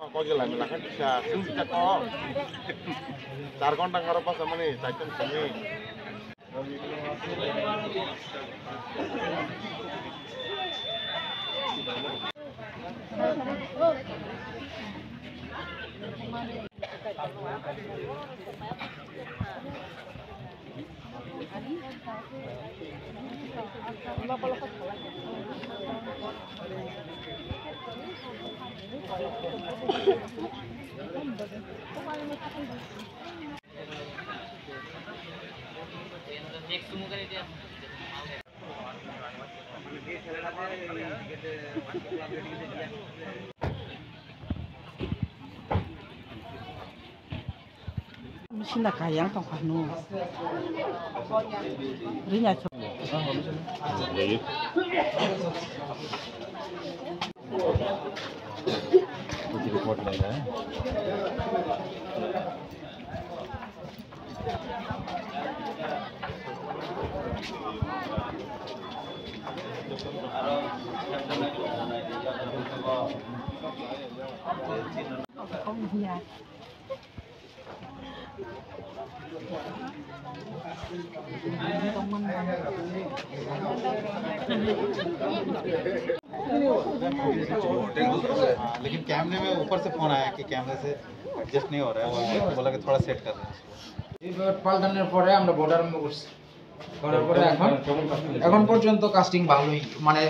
Kau jalan melakukan bisa, sudah kok. 4 घन्टा ngarep pas sama nih, caitan sini. Mesin dah kayang tong kanu. Rinya cok. लेकिन कैमरे में ऊपर से phone आया कि कैमरे से एडजस्ट नहीं हो रहा है, वो बोला कि थोड़ा सेट कर रहे हैं। পাল্টানোর পরে আমরা বর্ডার করছি, করার পরে এখন পর্যন্ত কাস্টিং ভালোই, মানে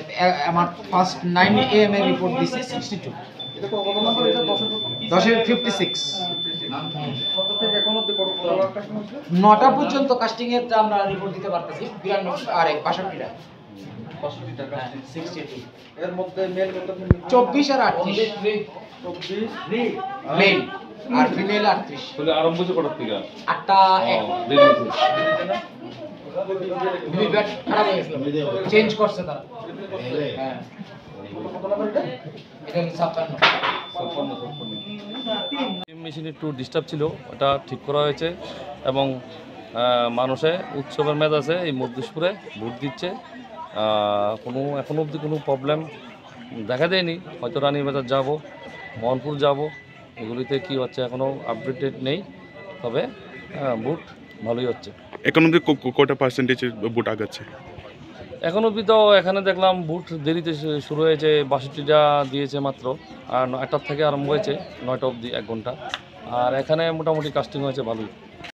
আমার ফার্স্ট 9 AM এর রিপোর্ট দিছি 62, 10-এর 56। নটা পর্যন্ত কাস্টিং এর আমরা রিপোর্ট দিতে পারতেছি 92 আর 62টা 62 এর মধ্যে মেল কত? 24 আর 38, 24 মেল আর ফিমেল 38। তাহলে আরম্ভ হচ্ছে কটার থেকে? 8টা 1 বিবিব্যাট খারাপ হয়ে গেছিল, চেঞ্জ করছে তারা। হ্যাঁ এটা 56। মেশিন একটু ডিস্টার্ব ছিল, ওটা ঠিক করা হয়েছে এবং মানুষে উৎসবের মেয়াদ আছে এই মধ্যপুরে ভোট দিচ্ছে। এখনো অবধি কোনো প্রবলেম দেখা দেয়নি। হয়তো রানীবাজার যাব, মোহনপুর যাব, এগুলিতে কি হচ্ছে এখনও আপডেটেড নেই, তবে ভোট ভালোই হচ্ছে। এখন অবধি কটা পার্সেন্টেজ ভোট আগাচ্ছে? এখন অবধি তো এখানে দেখলাম ভোট দেরিতে শুরু হয়েছে, 62টা দিয়েছে মাত্র, আর 8টার থেকে আরম্ভ হয়েছে 9টা অবধি 1 ঘন্টা, আর এখানে মোটামুটি কাস্টিং হয়েছে ভালোই।